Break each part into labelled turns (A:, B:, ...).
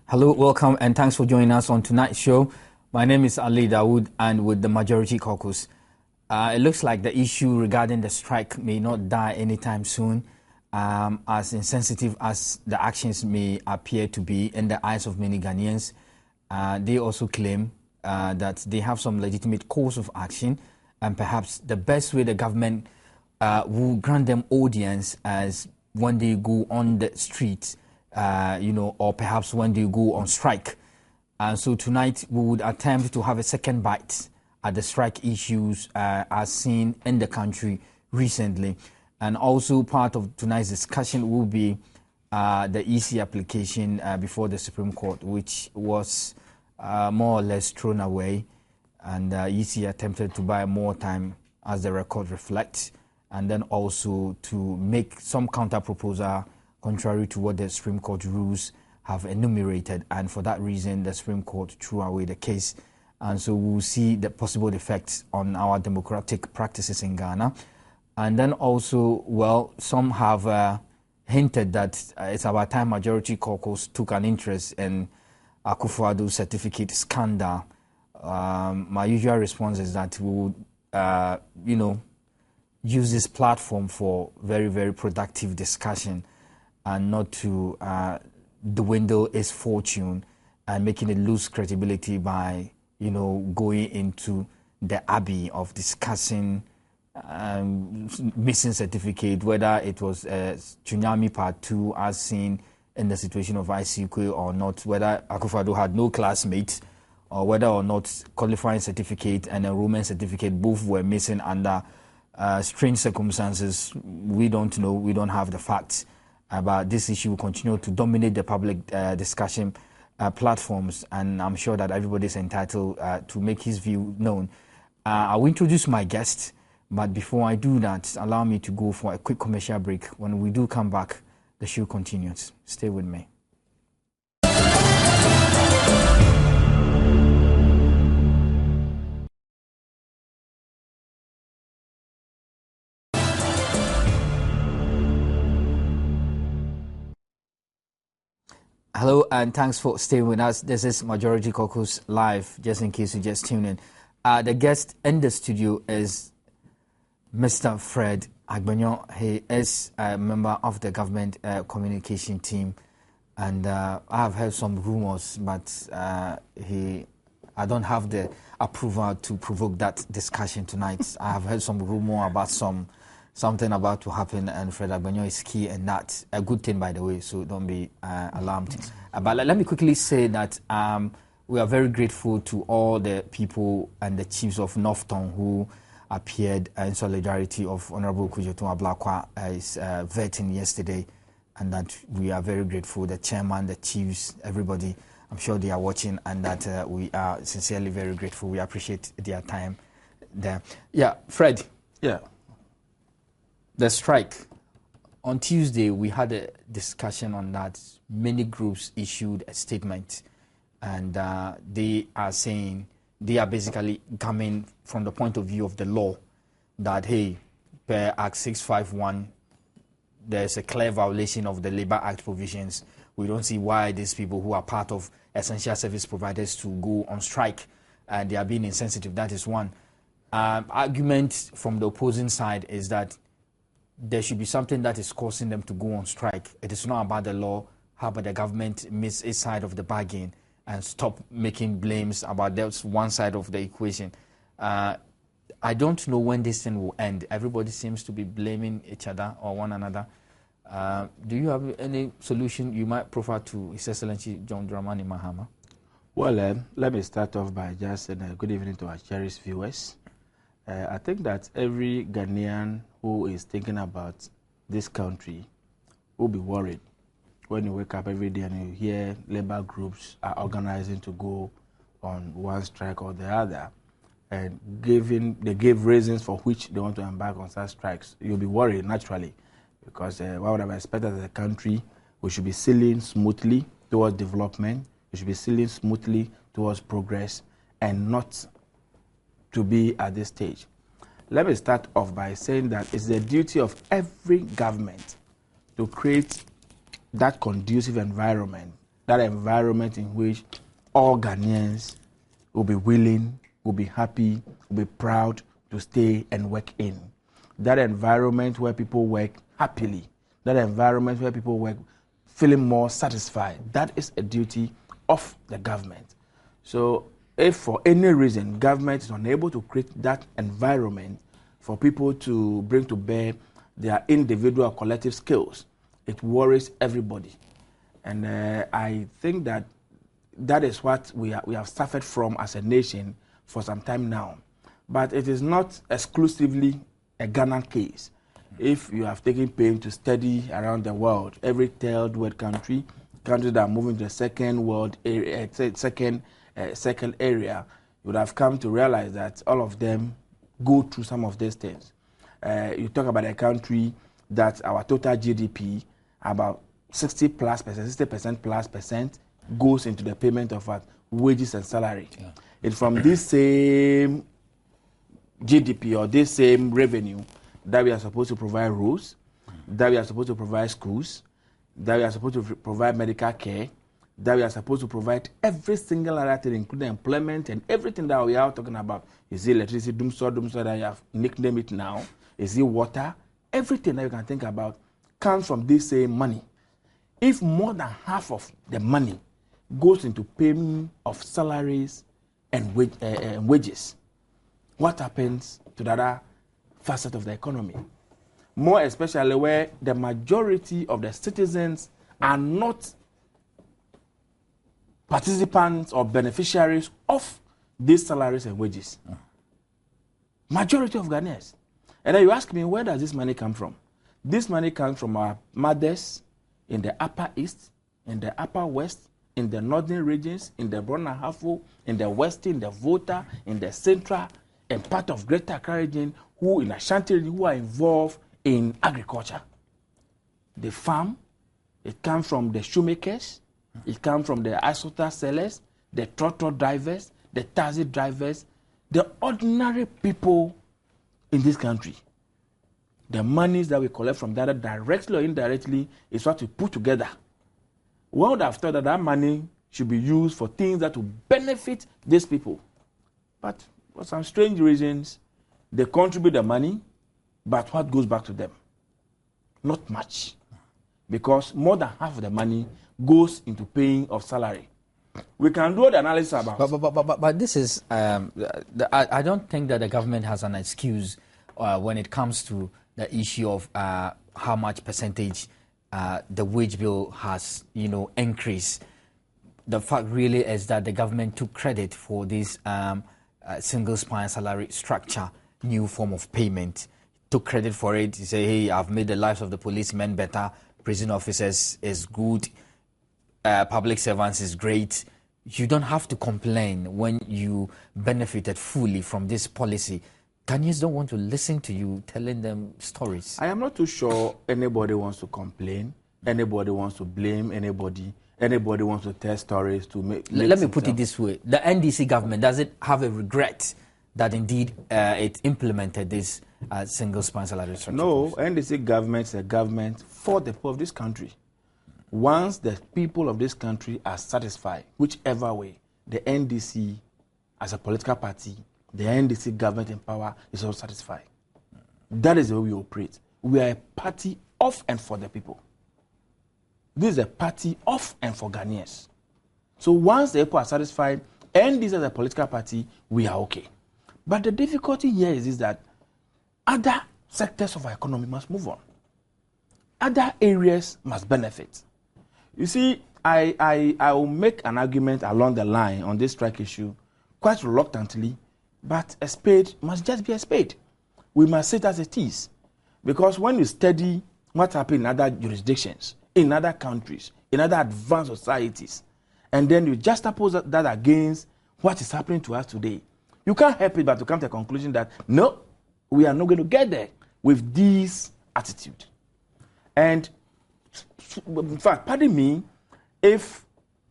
A: Hello, welcome, and thanks for joining us on tonight's show. My name is Ali Dawood, and with the Majority Caucus. It looks like the issue regarding the strike may not die anytime soon, as insensitive as the actions may appear to be in the eyes of many Ghanaians. They also claim that they have some legitimate course of action, and perhaps the best way the government will grant them audience as when they go on the streets, or perhaps when they go on strike. And so tonight we would attempt to have a second bite at the strike issues as seen in the country recently. And also part of tonight's discussion will be the EC application before the Supreme Court, which was more or less thrown away. And EC attempted to buy more time, as the record reflects, and then also to make some counter proposal contrary to what the Supreme Court rules have enumerated, and for that reason the Supreme Court threw away the case. And so we'll see the possible effects on our democratic practices in Ghana. And then also, well, some have hinted that it's about time Majority Caucus took an interest in Akufo-Addo's certificate scandal. My usual response is that we would, use this platform for very, very productive discussion, and not to dwindle its fortune and making it lose credibility by, going into the abbey of discussing missing certificate, whether it was Tsunami Part 2 as seen in the situation of ICQ or not, whether Akufo-Addo had no classmates, or whether or not qualifying certificate and enrollment certificate both were missing under strange circumstances. We don't know, we don't have the facts. But this issue will continue to dominate the public discussion platforms, and I'm sure that everybody is entitled to make his view known. I will introduce my guest, but before I do that, allow me to go for a quick commercial break. When we do come back, the show continues. Stay with me. Hello, and thanks for staying with us. This is Majority Caucus Live, just in case you just tuned in. The guest in the studio is Mr. Fred Agbenyo. He is a member of the government communication team, and I have heard some rumors, but I don't have the approval to provoke that discussion tonight. I have heard some rumor about something about to happen, and Fred Agbenyo is key in that. A good thing, by the way, so don't be alarmed. But let me quickly say that we are very grateful to all the people and the chiefs of Northtown who appeared in solidarity of Honorable Kujotun Ablakwa's vetting yesterday, and that we are very grateful. The chairman, the chiefs, everybody, I'm sure they are watching, and that we are sincerely very grateful. We appreciate their time there. Yeah, Fred.
B: Yeah.
A: The strike. On Tuesday, we had a discussion on that. Many groups issued a statement, and they are saying, they are basically coming from the point of view of the law that, hey, per Act 651, there's a clear violation of the Labour Act provisions. We don't see why these people who are part of essential service providers to go on strike, and they are being insensitive. That is one. Argument from the opposing side is that there should be something that is causing them to go on strike. It is not about the law. How about the government miss its side of the bargain and stop making blames about that one side of the equation? I don't know when this thing will end. Everybody seems to be blaming each other or one another. Do you have any solution you might prefer to His Excellency John Dramani Mahama?
B: Well, let me start off by just saying good evening to our cherished viewers. I think that every Ghanaian who is thinking about this country will be worried when you wake up every day and you hear labor groups are organizing to go on one strike or the other, and they give reasons for which they want to embark on such strikes. You'll be worried naturally, because what would have expected as a country, we should be sailing smoothly towards development, we should be sailing smoothly towards progress, and not to be at this stage. Let me start off by saying that it's the duty of every government to create that conducive environment that environment in which all Ghanaians will be willing, will be happy, will be proud to stay and work in. That environment where people work happily, that environment where people work feeling more satisfied, that is a duty of the government. So if for any reason government is unable to create that environment for people to bring to bear their individual or collective skills, it worries everybody. And I think that that is what we have suffered from as a nation for some time now. But it is not exclusively a Ghana case. If you have taken pain to study around the world, every third world countries that are moving to the second world area, second area, you would have come to realize that all of them go through some of these things. You talk about a country that our total GDP, about 60% plus goes into the payment of wages and salary. Yeah. It's from this same GDP or this same revenue that we are supposed to provide roads, that we are supposed to provide schools, that we are supposed to provide medical care, that we are supposed to provide every single other thing, including employment and everything that we are talking about. Is it electricity, doomsday that you have nicknamed it now? Is it water? Everything that you can think about comes from this same money. If more than half of the money goes into payment of salaries and wages, what happens to the other facet of the economy? More especially where the majority of the citizens are not participants or beneficiaries of these salaries and wages. Majority of Ghanaians. And then you ask me, where does this money come from? This money comes from our mothers in the Upper East, in the Upper West, in the northern regions, in the Brona Hafo, in the West, in the Volta, in the Central, and part of Greater Accra region, who in Ashanti region, who are involved in agriculture. The farm, it comes from the shoemakers, it comes from the asota sellers, the tractor drivers, the taxi drivers, the ordinary people in this country. The monies that we collect from that, directly or indirectly, is what we put together. One would have thought that that money should be used for things that will benefit these people. But for some strange reasons, they contribute the money, but what goes back to them? Not much. Because more than half of the money goes into paying of salary. We can do the analysis about.
A: But this is, I don't think that the government has an excuse when it comes to the issue of how much percentage the wage bill has, increased. The fact really is that the government took credit for this single spine salary structure, new form of payment. Took credit for it. You say, hey, I've made the lives of the policemen better. Prison officers is good. Public servants is great. You don't have to complain when you benefited fully from this policy. Ghanaians don't want to listen to you telling them stories.
B: I am not too sure anybody wants to complain. Anybody wants to blame anybody. Anybody wants to tell stories to make.
A: Let me put it this way. The NDC government, does it have a regret that indeed it implemented this single spine salary structure?
B: No, NDC government is a government for the people of this country. Once the people of this country are satisfied, whichever way, the NDC as a political party, the NDC government in power is also satisfied. That is the way we operate. We are a party of and for the people. This is a party of and for Ghanaians. So once the people are satisfied, NDC as a political party, we are okay. But the difficulty here is that other sectors of our economy must move on. Other areas must benefit. You see, I will make an argument along the line on this strike issue quite reluctantly, but a spade must just be a spade. We must sit as it is. Because when you study what happened in other jurisdictions, in other countries, in other advanced societies, and then you juxtapose that against what is happening to us today, you can't help it but to come to a conclusion that, no, we are not going to get there with this attitude. And in fact, pardon me, if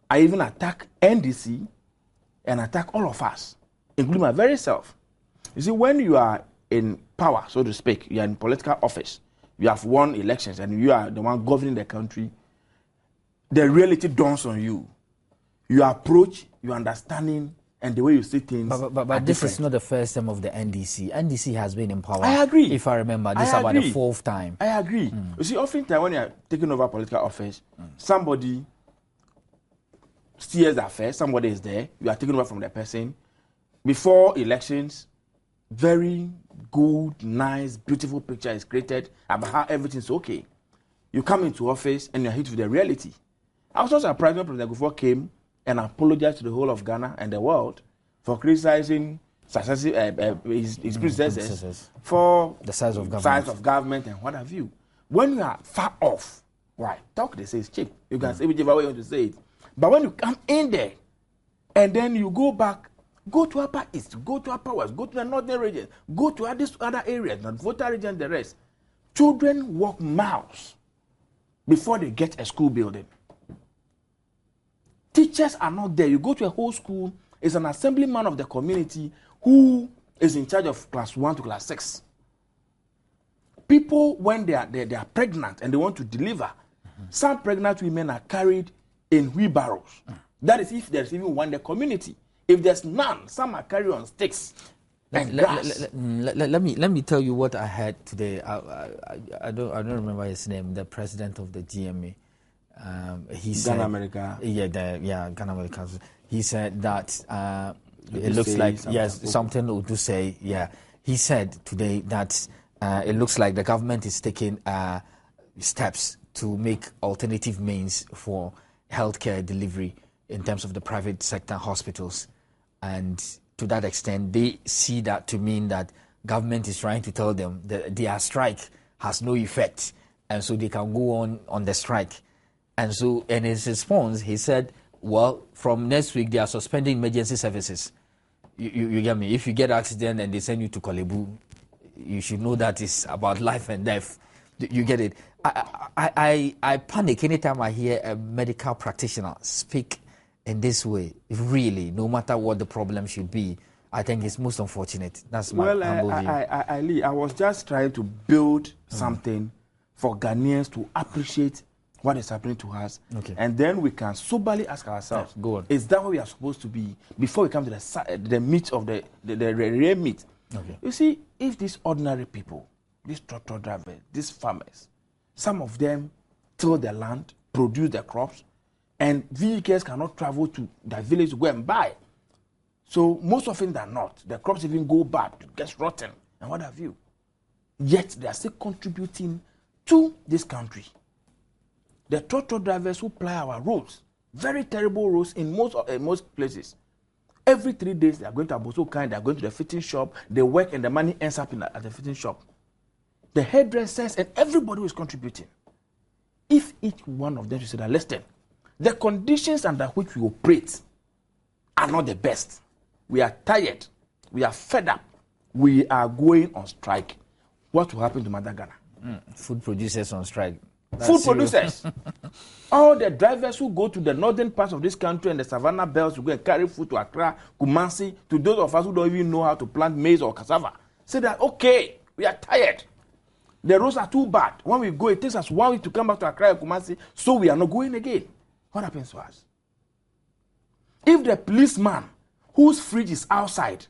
B: I even attack NDC and attack all of us, including my very self. You see, when you are in power, so to speak, you are in political office, you have won elections and you are the one governing the country, the reality dawns on you. Your approach, your understanding, and the way you see things.
A: But this is not the first time of the NDC. NDC has been in power.
B: I agree.
A: If I remember, this is about the fourth time.
B: I agree. You see, oftentimes when you are taking over political office, somebody steers affairs, somebody is there, you are taking over from the person. Before elections, very good, nice, beautiful picture is created about how everything's okay. You come into office and you're hit with the reality. I was also surprised when President Galore came and apologized to the whole of Ghana and the world for criticizing his predecessors for
A: the size of
B: government and what have you. When you are far off, why? Talk, they say it's cheap. You can say whichever way you want to say it. But when you come in there and then you go back, go to Upper East, go to Upper West, go to the Northern region, go to these other areas, not Volta region, the rest. Children walk miles before they get a school building. Teachers are not there. You go to a whole school, it's an assemblyman of the community who is in charge of class 1 to class 6. People, when they are pregnant and they want to deliver, some pregnant women are carried in wheelbarrows. That is if there's even one in the community. If there's none, some are carried on sticks and grass.
A: Let me tell you what I heard today. I don't remember his name. The president of the GMA. He said,
B: Ghana America.
A: Ghana America. He said that it looks like something to say. Yeah, he said today that it looks like the government is taking steps to make alternative means for healthcare delivery in terms of the private sector hospitals, and to that extent, they see that to mean that government is trying to tell them that their strike has no effect, and so they can go on the strike. And so, in his response, he said, well, from next week, they are suspending emergency services. You get me? If you get an accident and they send you to Kolebu, you should know that it's about life and death. You get it? I panic anytime I hear a medical practitioner speak in this way. Really, no matter what the problem should be, I think it's most unfortunate. That's my humble view.
B: I was just trying to build something for Ghanaians to appreciate what is happening to us, and then we can soberly ask ourselves,
A: go on.
B: Is that what we are supposed to be before we come to the meat of the real meat? You see, if these ordinary people, these tractor drivers, these farmers, some of them till the land, produce the crops, and vehicles cannot travel to the village to go and buy. So most often than not, the crops even go bad, get rotten, and what have you. Yet they are still contributing to this country. The tractor drivers who ply our roads, very terrible roads in most places. Every 3 days they are going to Abosokan, they are going to the fitting shop, they work and the money ends up at the fitting shop. The hairdressers and everybody who is contributing. If each one of them should say that, listen, the conditions under which we operate are not the best. We are tired. We are fed up. We are going on strike. What will happen to Mother Ghana?
A: Food producers on strike.
B: Food producers. All the drivers who go to the northern parts of this country and the savannah belts to go and carry food to Accra, Kumasi, to those of us who don't even know how to plant maize or cassava, say that, okay, we are tired. The roads are too bad. When we go, it takes us 1 week to come back to Accra and Kumasi, so we are not going again. What happens to us? If the policeman whose fridge is outside,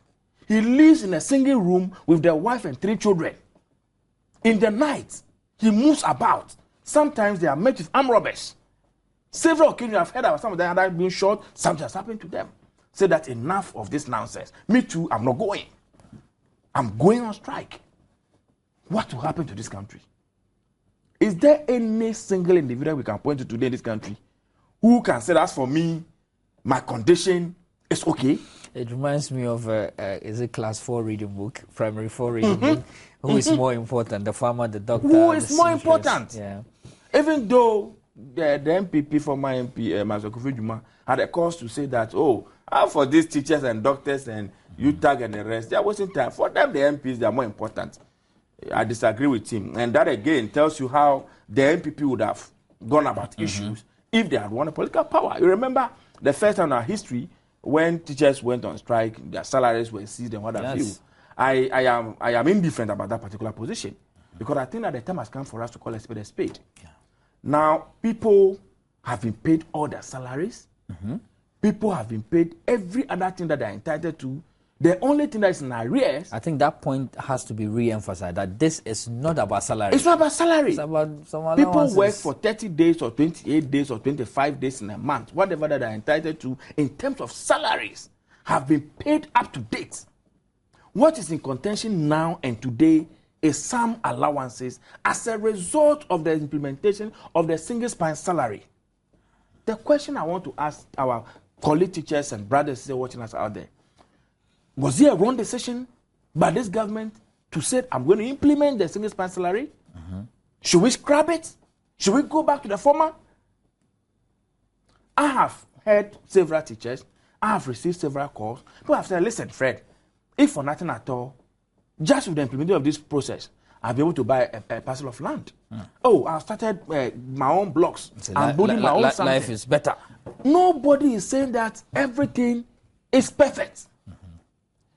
B: he lives in a single room with their wife and 3 children. In the night, he moves about. Sometimes they are met with armed robbers. Several occasions I've heard about some of them that being shot. Something has happened to them. Say that enough of this nonsense. Me too, I'm not going. I'm going on strike. What will happen to this country? Is there any single individual we can point to today in this country who can say, as for me, my condition is okay?
A: It reminds me of is it class 4 reading book, primary 4 reading book? Who is more important, the farmer, the doctor?
B: Who is more important?
A: Yeah.
B: Even though the MPP, former MP, Mazokufi Juma, had a cause to say that, for these teachers and doctors and UTAG and the rest, they are wasting time. For them, the MPs, they are more important. I disagree with him. And that again tells you how the MPP would have gone about issues if they had won a political power. You remember the first time in our history when teachers went on strike, their salaries were seized and what have you. I am indifferent about that particular position because I think that the time has come for us to call a spade a spade. Yeah. Now, people have been paid all their salaries. People have been paid every other thing that they're entitled to. The only thing that is in arrears.
A: I think that point has to be re-emphasized, that this is not about salary.
B: It's not about salary.
A: It's about some
B: people work for 30 days or 28 days or 25 days in a month, whatever that they're entitled to in terms of salaries, have been paid up to date. What is in contention now and today is some allowances as a result of the implementation of the single spine salary. The question I want to ask our colleague teachers and brothers watching us out there, was it a wrong decision by this government to say, I'm going to implement the single spine salary? Should we scrap it? Should we go back to the former? I have heard several teachers, I have received several calls. People have said, listen, Fred, if for nothing at all, just with the implementation of this process, I'll be able to buy a parcel of land. Oh, I've started my own blocks. I'm building my own something.
A: Life is better.
B: Nobody is saying that everything is perfect.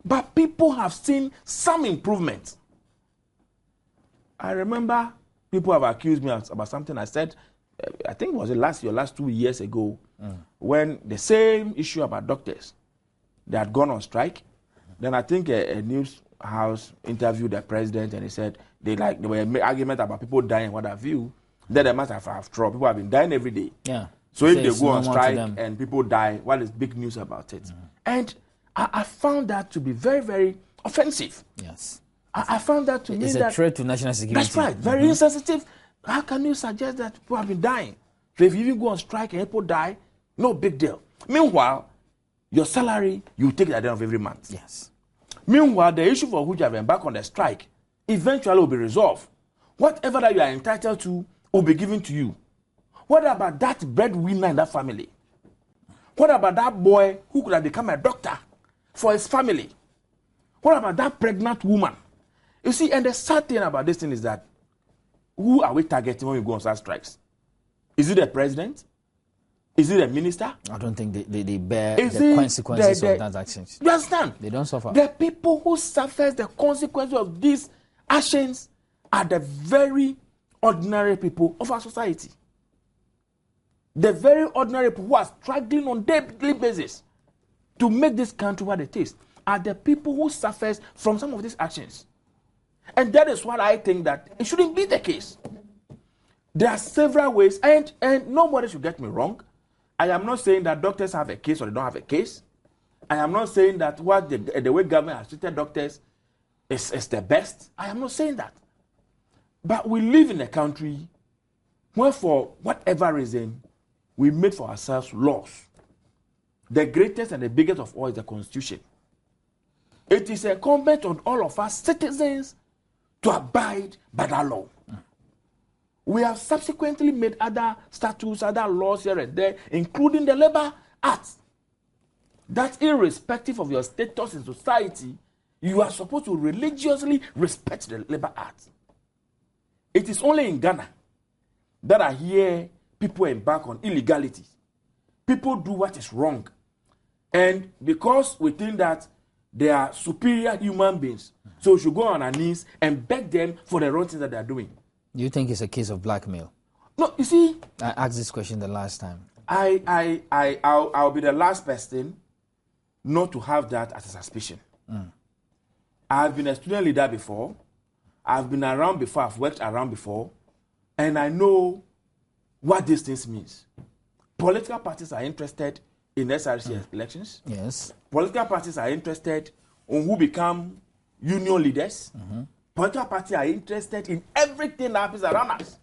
B: But people have seen some improvement. I remember people have accused me about something I said, I think it was last 2 years ago, when the same issue about doctors, they had gone on strike. Then I think a news house interviewed the president and he said there were arguments about people dying, what have you. Then they must have trouble. People have been dying every day.
A: Yeah.
B: So if they go on strike and people die, what is big news about it? And I found that to be very, very offensive.
A: Yes.
B: I found that to mean that...
A: It's a threat to national security.
B: That's right. Very insensitive. How can you suggest that people have been dying? So if you even go on strike and people die, no big deal. Meanwhile, your salary, you take it at the end of every month.
A: Yes.
B: Meanwhile, the issue for which you have embarked on the strike eventually will be resolved. Whatever that you are entitled to will be given to you. What about that breadwinner in that family? What about that boy who could have become a doctor for his family? What about that pregnant woman? You see, and the sad thing about this thing is that who are we targeting when we go on such strikes? Is it the president? Is it a minister?
A: I don't think they bear the consequences of that actions.
B: You understand?
A: They don't suffer.
B: The people who suffer the consequences of these actions are the very ordinary people of our society. The very ordinary people who are struggling on a daily basis to make this country what it is are the people who suffer from some of these actions. And that is what I think that it shouldn't be the case. There are several ways, and nobody should get me wrong. I am not saying that doctors have a case or they don't have a case. I am not saying that what the way government has treated doctors is the best. I am not saying that. But we live in a country where for whatever reason, we made for ourselves laws. The greatest and the biggest of all is the Constitution. It is incumbent on all of us citizens to abide by that law. We have subsequently made other statutes, other laws here and there, including the Labor Act, that irrespective of your status in society, you are supposed to religiously respect the Labor Act. It is only in Ghana that I hear people embark on illegality. People do what is wrong. And because we think that they are superior human beings, so we should go on our knees and beg them for the wrong things that they are doing.
A: You think it's a case of blackmail?
B: No, you see,
A: I asked this question the last time.
B: I'll be the last person not to have that as a suspicion. I've been a student leader before. I've been around before. I've worked around before. And I know what these things means. Political parties are interested in SRC elections.
A: Yes. Political
B: parties are interested in who become union leaders. Political parties are interested in everything that happens around us.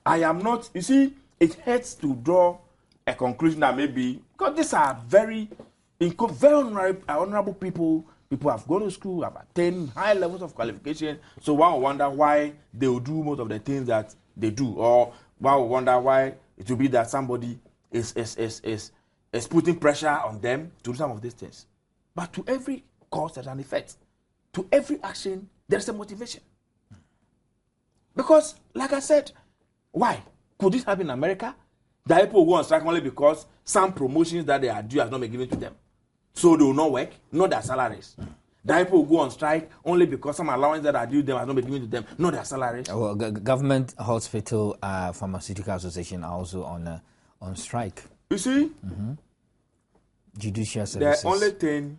B: I am not, you see, it hurts to draw a conclusion that maybe, because these are very honorable people. People have gone to school, have attained high levels of qualification. So one will wonder why they will do most of the things that they do. Or one will wonder why it will be that somebody is putting pressure on them to do some of these things. But to every cause there's an effect. To every action, there's a motivation. Because, like I said, why? Could this happen in America? That people go on strike only because some promotions that they are due has not been given to them. So they will not work, not their salaries. That people go on strike only because some allowance that are due them are not given to them, not their salaries.
A: Well, government hospital, pharmaceutical association are also on strike.
B: You see,
A: judicial services.
B: The only thing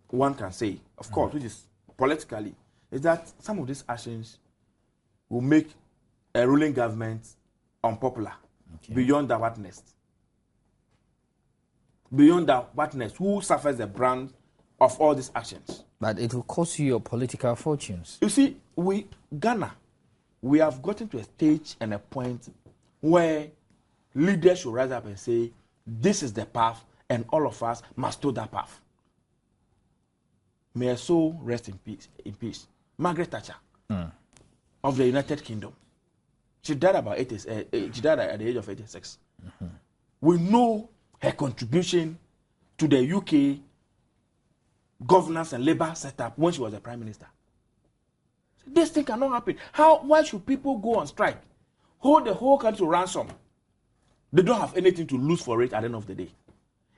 B: one can say, of course, which is politically, is that some of these actions will make a ruling government unpopular beyond the witness. Beyond the witness, who suffers the brunt of all these actions.
A: But it will cost you your political fortunes.
B: You see, Ghana, we have gotten to a stage and a point where leaders should rise up and say, this is the path, and all of us must do that path. May her soul rest in peace. Margaret Thatcher of the United Kingdom. She died about she died at the age of 86. We know her contribution to the UK governance and labor setup when she was the Prime Minister. This thing cannot happen. Why should people go on strike? Hold the whole country to ransom. They don't have anything to lose for it at the end of the day.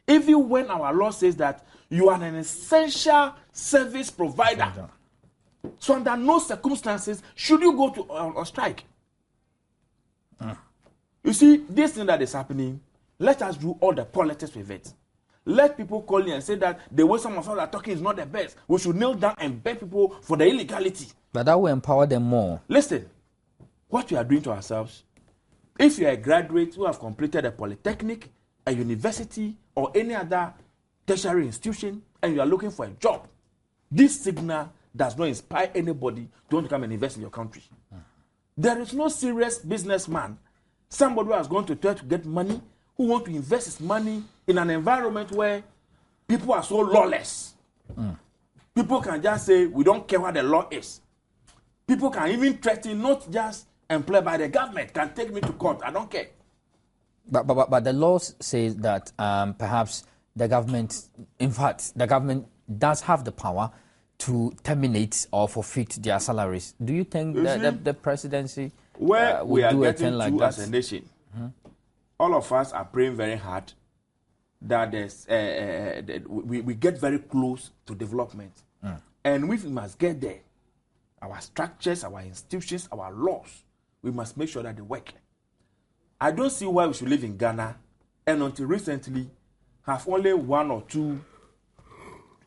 B: Even when our law says that you are an essential service provider, so under no circumstances should you go to on strike. You see, this thing that is happening, let us do all the politics with it. Let people call in and say that the way some of us are talking is not the best. We should kneel down and beg people for the illegality.
A: But that will empower them more.
B: Listen, what we are doing to ourselves, if you are a graduate who have completed a polytechnic, a university, or any other tertiary institution, and you are looking for a job, this signal does not inspire anybody to want to come and invest in your country. There is no serious businessman, somebody who has gone to try to get money, who want to invest his money in an environment where people are so lawless. People can just say, we don't care what the law is. People can even threaten, not just employed by the government, can take me to court. I don't care.
A: But the law says that perhaps the government, in fact, the government does have the power to terminate or forfeit their salaries. Do you think that the presidency would do a thing like that?
B: As a nation, all of us are praying very hard that we get very close to development. And we must get there. Our structures, our institutions, our laws, we must make sure that they work. I don't see why we should live in Ghana and until recently have only one or two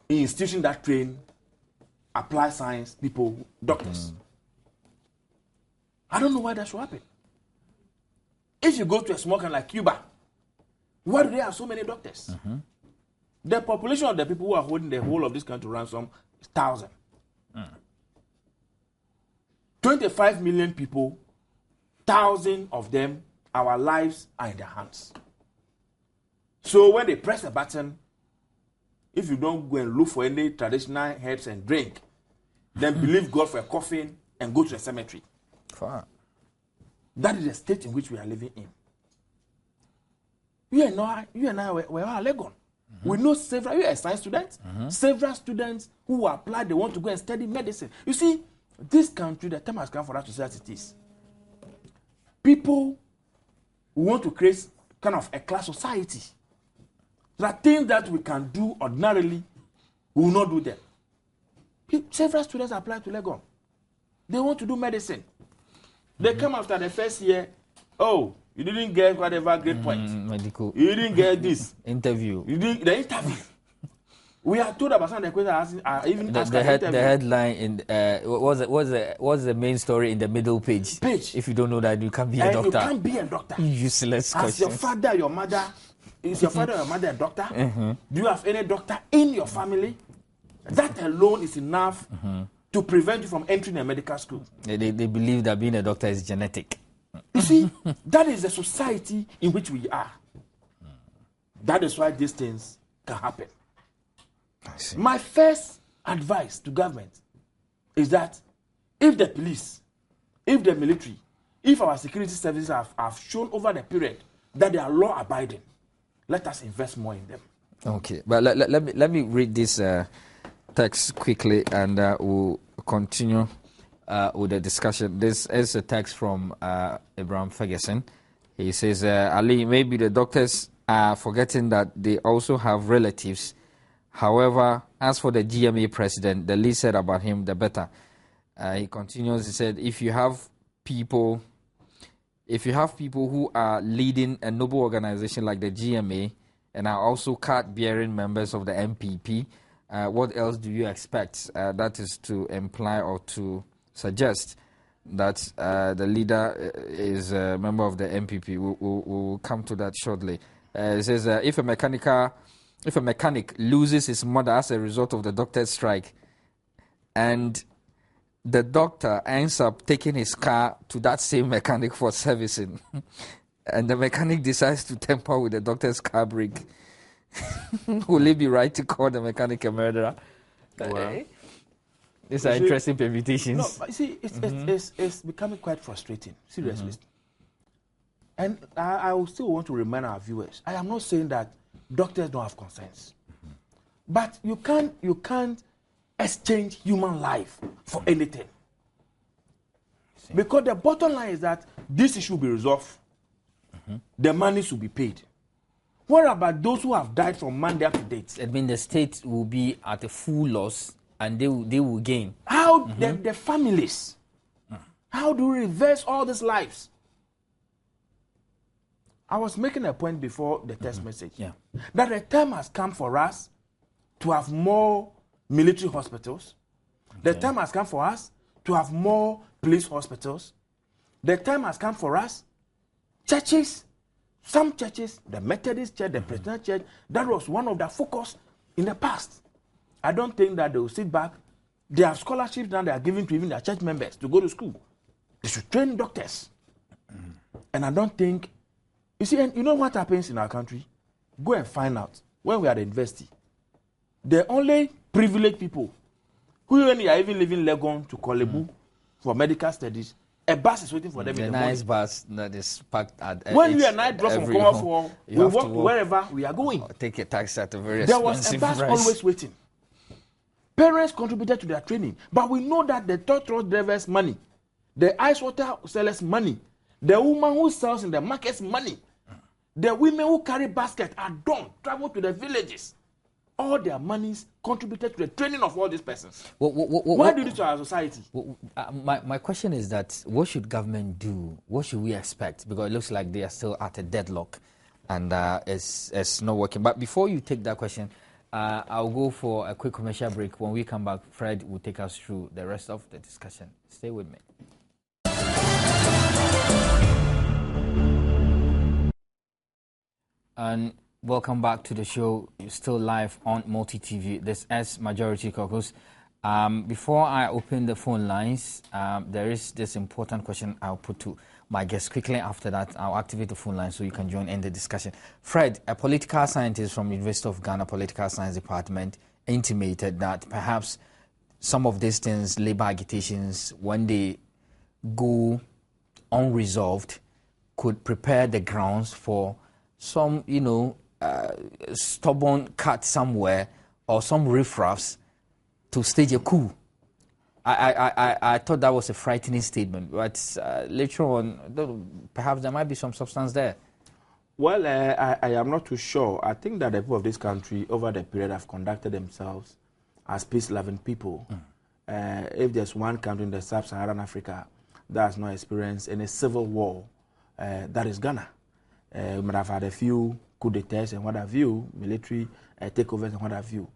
B: institutions that train applied science people, doctors. I don't know why that should happen. If you go to a small country like Cuba, why do they have so many doctors? The population of the people who are holding the whole of this country ransom is 1,000. 25 million people, 1,000 of them, our lives are in their hands. So when they press a button, if you don't go and look for any traditional herbs and drink, then believe God for a coffin and go to the cemetery. That is the state in which we are living in. You and I were all Legon. We know several, you are a science student, several students who apply, they want to go and study medicine. You see, this country, the time has come for us to say as it is. People who want to create kind of a class society. There are things that we can do ordinarily, we will not do them. Several students apply to Legon. They want to do medicine. They come after the first year, oh, you didn't get whatever grade point.
A: Medical.
B: You didn't get this.
A: Interview.
B: You didn't, the interview. We are told about some of the questions even
A: the headline in what's the main story in the middle page? If you don't know that, you can't be a doctor.
B: You can't be a doctor.
A: Useless question.
B: As your father, your mother, is your father or your mother a doctor? Do you have any doctor in your family? That alone is enough to prevent you from entering a medical school.
A: They believe that being a doctor is genetic.
B: You see, that is the society in which we are. That is why these things can happen. My first advice to government is that if the police, if the military, if our security services have shown over the period that they are law-abiding, let us invest more in them.
A: Okay, but let me read this text quickly and we'll continue with the discussion. This is a text from Abraham Ferguson. He says, Ali, maybe the doctors are forgetting that they also have relatives
C: However, as for the GMA president, the least said about him, the better. He continues, he said, if you have people who are leading a noble organization like the GMA and are also card-bearing members of the MPP, what else do you expect? That is to imply or to suggest that the leader is a member of the MPP. We'll come to that shortly. It says, if a mechanic loses his mother as a result of the doctor's strike, and the doctor ends up taking his car to that same mechanic for servicing, and the mechanic decides to tamper with the doctor's car brake, will it be right to call the mechanic a murderer?
B: Well,
C: these are interesting permutations.
B: No, but you see, it's becoming quite frustrating, seriously. And I will still want to remind our viewers, I am not saying that doctors don't have concerns. But you can't exchange human life for anything. Because the bottom line is that this issue will be resolved. The money should be paid. What about those who have died from Monday up to date?
A: I mean, the state will be at a full loss and they will gain.
B: How the families? How do we reverse all these lives? I was making a point before the text message that the time has come for us to have more military hospitals. The time has come for us to have more police hospitals. The time has come for us, churches, some churches, the Methodist Church, the Presbyterian Church, that was one of the focus in the past. I don't think that they will sit back. They have scholarships now they are giving to even their church members to go to school. They should train doctors. And I don't think, you see, and you know what happens in our country? Go and find out. When we are at the university, the only privileged people who when are even leaving Legon to Kolebu for medical studies, a bus is waiting for them in the
C: nice
B: morning.
C: bus that is packed at
B: when we and I drop from Comer, we walk wherever we are going.
C: Take a taxi at a very
B: There
C: expensive
B: was a bus
C: price.
B: always waiting. Parents contributed to their training, but we know that the tow truck drivers' money, the ice water sellers' money, the woman who sells in the market's money, the women who carry baskets at dawn, travel to the villages. All their monies contributed to the training of all these persons. What do you do to our society?
A: My question is that what should government do? What should we expect? Because it looks like they are still at a deadlock and it's not working. But before you take that question, I'll go for a quick commercial break. When we come back, Fred will take us through the rest of the discussion. Stay with me. And welcome back to the show. You're still live on Multi TV. This is Majority Caucus. Before I open the phone lines, there is this important question I'll put to my guests. Quickly after that, I'll activate the phone line so you can join in the discussion. Fred, a political scientist from University of Ghana Political Science Department, intimated that perhaps some of these things, labor agitations, when they go unresolved, could prepare the grounds for some, stubborn cut somewhere or some riffraffs to stage a coup. I thought that was a frightening statement, but later on, perhaps there might be some substance there.
B: Well, I am not too sure. I think that the people of this country over the period have conducted themselves as peace-loving people. If there's one country in the sub-Saharan Africa that has not experienced any civil war, that is Ghana. We might have had a few coup d'etats and what have you, military takeovers and what have you.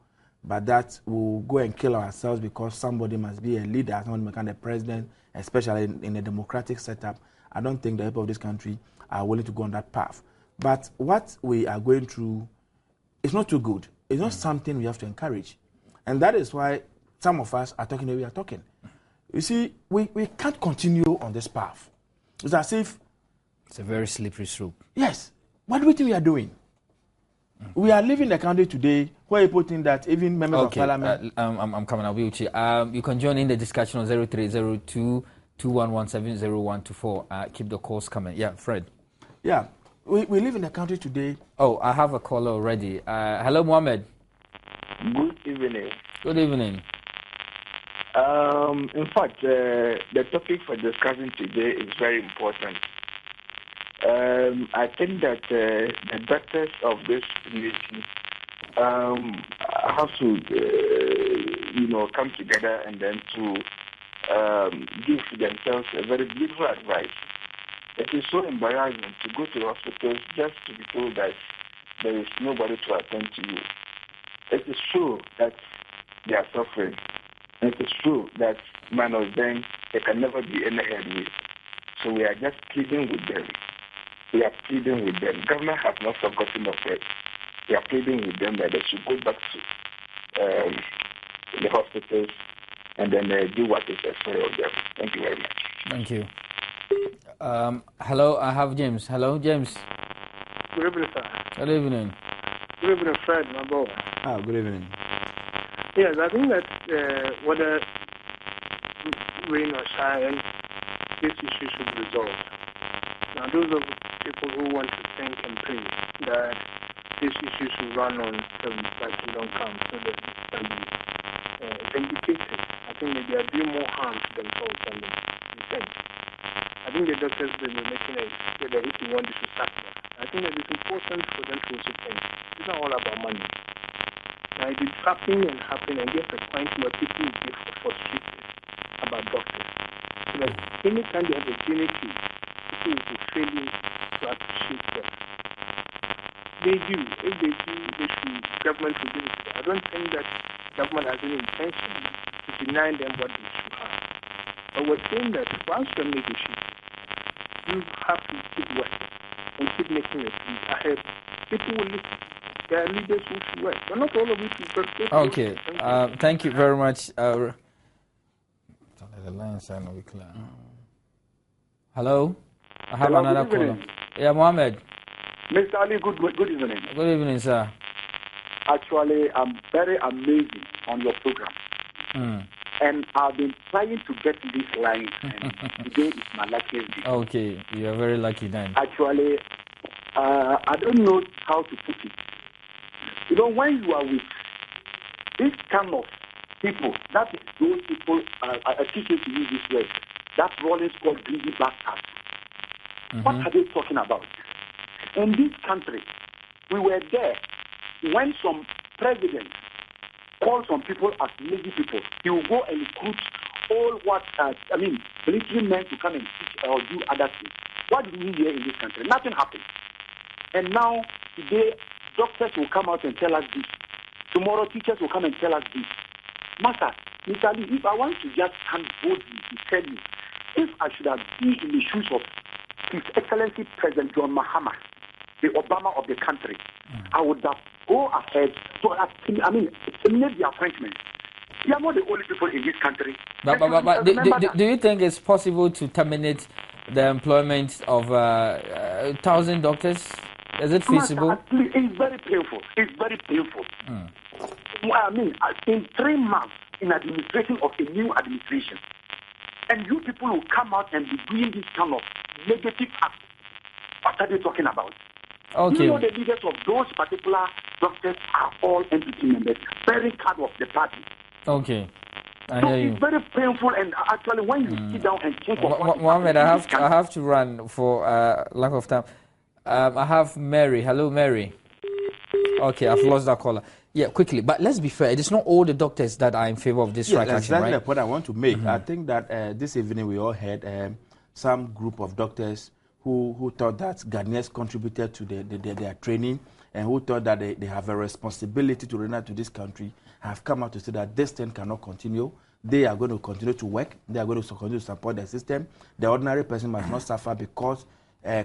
B: But that will go and kill ourselves because somebody must be a leader, somebody must become the president, especially in a democratic setup. I don't think the people of this country are willing to go on that path. But what we are going through is not too good. It's not something we have to encourage. And that is why some of us are talking the way we are talking. You see, we can't continue on this path. It's as if...
A: It's a very slippery slope.
B: Yes. What do we think we are doing? We are living in the country today where people think that even members of parliament...
A: I'm coming. I'll be with you. You can join in the discussion on 0302-2117-0124. Keep the calls coming. Yeah, Fred.
B: Yeah. We live in the country today...
A: Oh, I have a caller already. Hello, Mohammed.
D: Good evening.
A: Good evening.
D: In fact, the topic for discussion today is very important. I think that the doctors of this community have to, come together and then to give themselves a very beautiful advice. It is so embarrassing to go to the hospitals just to be told that there is nobody to attend to you. It is true that they are suffering. It is true that man of them, there can never be any headway. So we are just pleading with them. We are pleading with them. Government has not forgotten of it. We are pleading with them that they should go back to the hospitals and then do what is necessary of them. Thank you very much.
A: Thank you. Hello, I have James. Hello, James.
E: Good evening, sir.
A: Good evening.
E: Good evening, Fred, my boy.
B: Good evening.
E: Yes, I think that whether rain or shine, this issue should be resolved. Now, those of people who want to think and pray that this issue should run on till that kingdom comes so that it can be vindicated, I think that they are doing more harm to themselves than they think. I think the doctors will be making it whether if you want they should start them. I think that it's important for them to also think. It's not all about money. Now it is happening and get a point where people will get frustrated about doctors. So that anytime they have a opportunity, people will be failing to appreciate them. They do. If they do, they should, government will give it to them. I don't think that government has any intention to deny them what they should have. But we're saying that once you're negotiating, you have to keep working and keep making it ahead. People will listen. There are leaders who should work. But not all of it is
A: okay. Thank you very much. The lines are not clear. Hello? I have another caller. Yeah, Mohammed.
F: Mr. Ali, good evening.
A: Good evening, sir.
F: Actually, I'm very amazing on your program. And I've been trying to get this line, and today is my luckiest day.
A: Okay, you are very lucky then.
F: Actually, I don't know how to put it. You know, when you are with this kind of people, that is those people, I teach you to use this word, that rolling called greedy bastards. What are they talking about? In this country, we were there when some president call some people as lazy people. He will go and recruit all military men to come and teach or do other things. What do we hear in this country? Nothing happened. And now, today, doctors will come out and tell us this. Tomorrow, teachers will come and tell us this. Master, Mr. Ali, if I want to just stand boldly to tell you, if I should have been in the shoes of His Excellency President John Mahama, the Obama of the country, I would have go ahead to terminate the appointment. We are not the only people in this country.
A: But do you think it's possible to terminate the employment of 1,000 doctors? Is it feasible?
F: It's very painful. It's very painful. In 3 months, in administration of a new administration, and you people will come out and be doing this kind of negative act. What are they talking about?
A: Okay.
F: You know the leaders of those particular doctors are all NPP members, very card of the party.
A: Okay. I
F: So
A: hear you.
F: it's very painful, and actually when you sit down and think of what
A: Mohammed, I have to run for lack of time. I have Mary. Hello, Mary. Okay, I've lost that caller. Yeah, quickly. But let's be fair. It is not all the doctors that are in favor of this strike action, right?
B: That's the point I want to make. I think that this evening we all had some group of doctors who thought that Ghanaians contributed to their training and who thought that they have a responsibility to render to this country, have come out to say that this thing cannot continue. They are going to continue to work. They are going to continue to support the system. The ordinary person must not suffer because,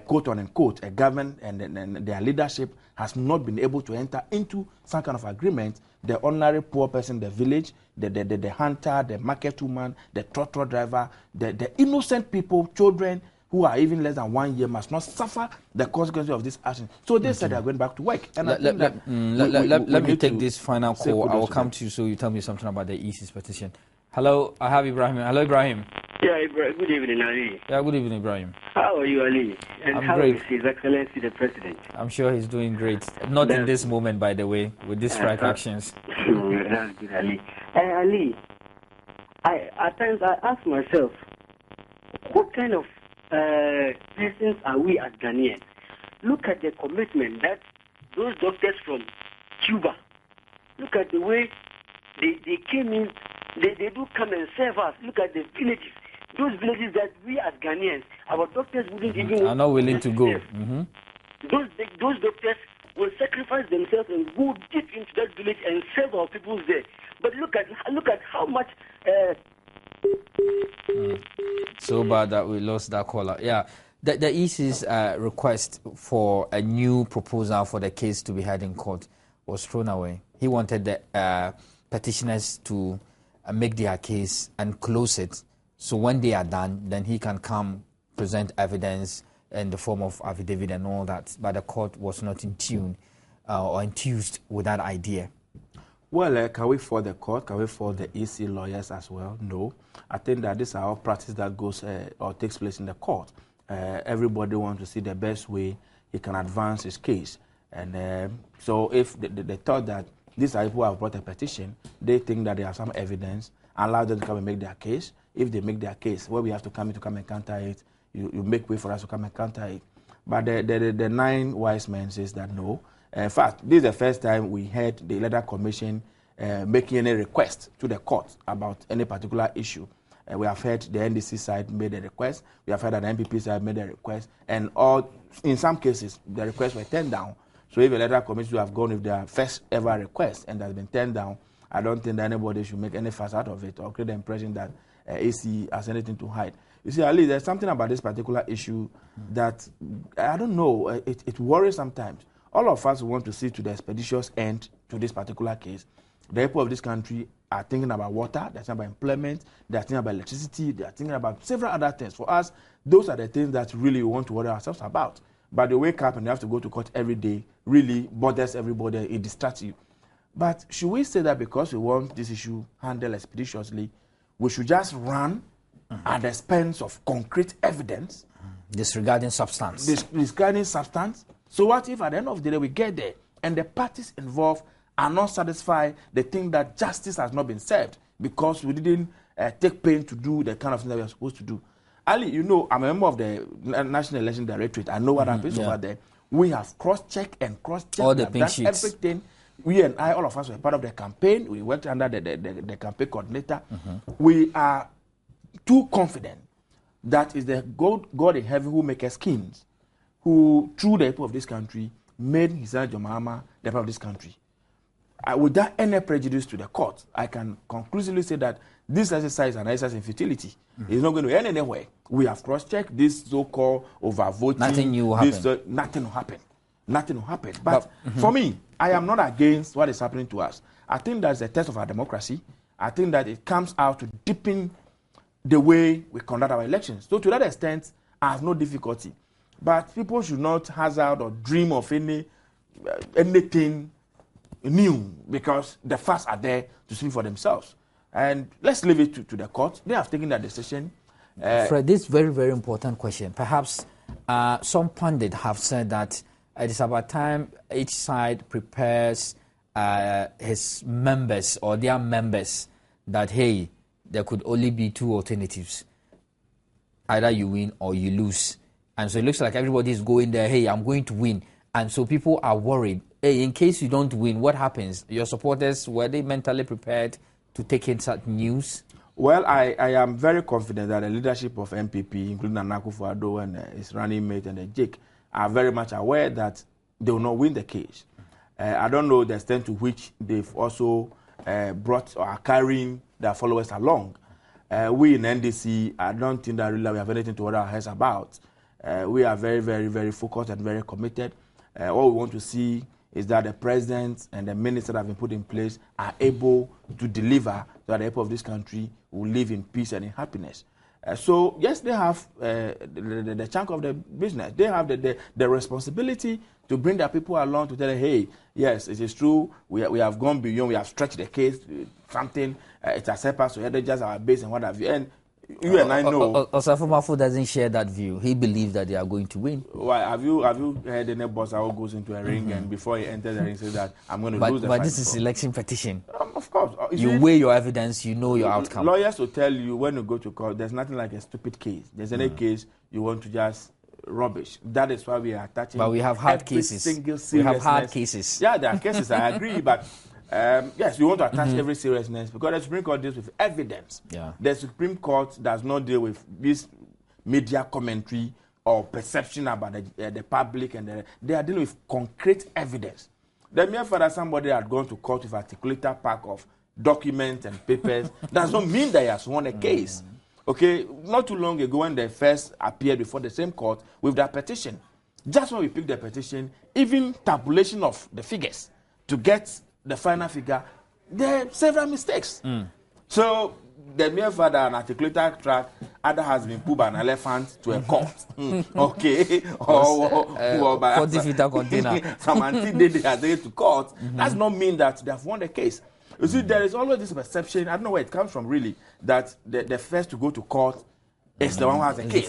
B: quote unquote, a government and their leadership has not been able to enter into some kind of agreement. The ordinary poor person, the village, the hunter, the market woman, the trotro driver, the innocent people, children, who are even less than 1 year must not suffer the consequences of this action. So they said they are going back to work. And
A: let me take this final call. I will come to you so you tell me something about the EC's petition. Hello, I have Ibrahim. Hello, Ibrahim.
G: Yeah, good evening, Ali.
A: Yeah, good evening, Ibrahim.
G: How are you, Ali? And how is His Excellency the President?
A: I'm sure he's doing great. Not in this moment, by the way, with these strike actions.
G: That's good, Ali. Ali, at times I ask myself, what kind of persons are we as Ghanaians? Look at the commitment that those doctors from Cuba, look at the way they came in, they do come and serve us. Look at the villages. Those villages that we as Ghanaians, our doctors wouldn't even...
A: are not willing to go.
G: Those doctors will sacrifice themselves and go deep into that village and serve our people there. But look at how much...
A: So bad that we lost that caller. Yeah, the EC's request for a new proposal for the case to be heard in court was thrown away. He wanted the petitioners to make their case and close it. So when they are done, then he can come present evidence in the form of affidavit and all that. But the court was not in tune or enthused with that idea.
B: Well, can we fault the court? Can we fault the EC lawyers as well? No. I think that this is our practice that goes or takes place in the court. Everybody wants to see the best way he can advance his case. And so if they thought that these are people who have brought a petition, they think that they have some evidence, allow them to come and make their case. If they make their case, well, we have to come in to come and counter it. You make way for us to come and counter it. But the 9 wise men says that no. In fact, this is the first time we heard the Electoral Commission making any request to the court about any particular issue. We have heard the NDC side made a request. We have heard that the MPP side made a request. And in some cases, the requests were turned down. So if the Electoral Commission would have gone with their first ever request and has been turned down, I don't think that anybody should make any fuss out of it or create the impression that AC has anything to hide. You see, Ali, there's something about this particular issue that, I don't know, it worries sometimes. All of us want to see to the expeditious end to this particular case. The people of this country are thinking about water, they're thinking about employment, they're thinking about electricity, they're thinking about several other things. For us, those are the things that really we want to worry ourselves about. But they wake up and they have to go to court every day, really bothers everybody, it distracts you. But should we say that because we want this issue handled expeditiously, we should just run at the expense of concrete evidence?
A: Disregarding substance.
B: Disregarding substance. So what if at the end of the day we get there and the parties involved are not satisfied, they think that justice has not been served because we didn't take pain to do the kind of thing that we are supposed to do? Ali, you know, I'm a member of the National Election Directorate. I know what happens over there. We have cross-checked and cross-checked.
A: All the pink sheets.
B: Everything. We and I, all of us were part of the campaign. We worked under the campaign coordinator. We are too confident that is the God in heaven who makes schemes, who, through the people of this country, made His Son Jomama the people of this country. Without any prejudice to the court, I can conclusively say that this exercise is an exercise in futility. It's not going to end anywhere. We have cross-checked this so-called overvoting.
A: Nothing new will happen.
B: Nothing will happen. Nothing will happen. But for me, I am not against what is happening to us. I think that's a test of our democracy. I think that it comes out to deepen the way we conduct our elections. So to that extent, I have no difficulty. But people should not hazard or dream of anything new because the facts are there to speak for themselves. And let's leave it to the court. They have taken that decision.
A: Fred, this is very, very important question. Perhaps some pundits have said that it is about time each side prepares his members or their members that, hey, there could only be 2 alternatives. Either you win or you lose. And so it looks like everybody is going there, hey, I'm going to win. And so people are worried. Hey, in case you don't win, what happens? Your supporters, were they mentally prepared to take in such news?
B: Well, I am very confident that the leadership of MPP, including Nana Akufo-Addo and his running mate and the Jake, are very much aware that they will not win the case. I don't know the extent to which they've also brought or are carrying their followers along. We in NDC, I don't think that really we have anything to worry our heads about. We are very, very, very focused and very committed. All we want to see is that the president and the ministers that have been put in place are able to deliver so that the people of this country will live in peace and in happiness. So, yes, they have the chunk of the business. They have the responsibility to bring their people along to tell them, hey, yes, it is true, we have gone beyond, we have stretched the case, something, it has helped us to energize our base and what have you. And you and I know.
A: Osafo Mafu doesn't share that view. He believes that they are going to win.
B: Why have you heard any boxer who goes into a ring and before he enters the ring says that I'm going to lose the fight?
A: But this is election petition.
B: Of course.
A: You weigh your evidence, you know your outcome.
B: Lawyers will tell you when you go to court, there's nothing like a stupid case. There's any case you want to just rubbish. That is why we are attaching.
A: But we have hard cases.
B: We
A: have hard cases.
B: Yeah, there are cases, I agree, but yes, you want to attach every seriousness because the Supreme Court deals with evidence.
A: Yeah.
B: The Supreme Court does not deal with this media commentary or perception about the public, and they are dealing with concrete evidence. The mere fact that somebody had gone to court with a articulated pack of documents and papers does not mean that he has won a case. Okay, not too long ago when they first appeared before the same court with their petition, just when we picked the petition, even tabulation of the figures to get the final figure, there are several mistakes. So the mere fact that an articulated track either has been put by an elephant to a court, okay, or by
A: 40-feet container,
B: some anti-day they are taken to court, does not mean that they have won the case. You see, there is always this perception, I don't know where it comes from really, that the first to go to court is the one who has a case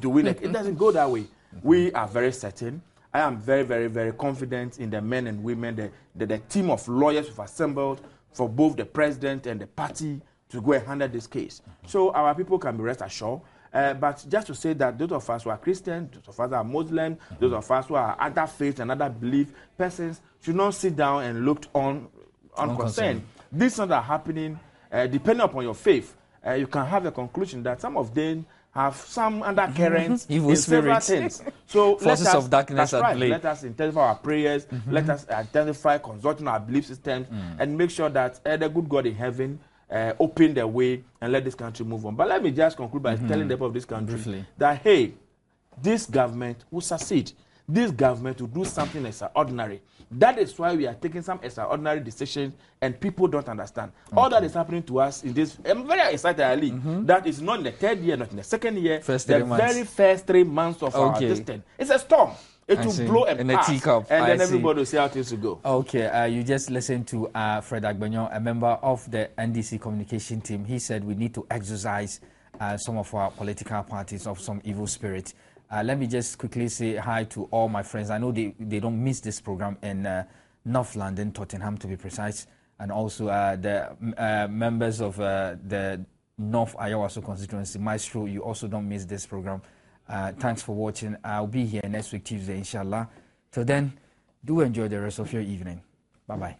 B: to win it. It doesn't go that way. We are very certain. I am very, very, very confident in the men and women, the team of lawyers who have assembled for both the president and the party to go and handle this case. So our people can be rest assured. But just to say that those of us who are Christian, those of us who are Muslim, those of us who are other faiths and other belief persons should not sit down and look on unconcerned. These things are happening, depending upon your faith. You can have a conclusion that some of them have some undercurrents
A: evil
B: in several
A: spirits.
B: things. So
A: Forces of darkness at play.
B: Let us intensify our prayers. Let us identify, consulting our belief systems, and make sure that the good God in heaven open the way and let this country move on. But let me just conclude by telling the people of this country
A: briefly
B: that, hey, this government will succeed. This government will do something extraordinary. That is why we are taking some extraordinary decisions and people don't understand. All that is happening to us in this, I'm very excited, Ali, that is not in the third year, not in the second year, the very first 3 months of our existence. It's a storm. It will blow and pass. And then everybody will see how things will go.
A: Okay, you just listened to Fred Agbenyo, a member of the NDC communication team. He said we need to exorcise some of our political parties of some evil spirit. Let me just quickly say hi to all my friends. I know they don't miss this program in North London, Tottenham to be precise, and also the members of the North Ayawaso constituency. Maestro, you also don't miss this program. Thanks for watching. I'll be here next week, Tuesday, inshallah. Till then, do enjoy the rest of your evening. Bye-bye.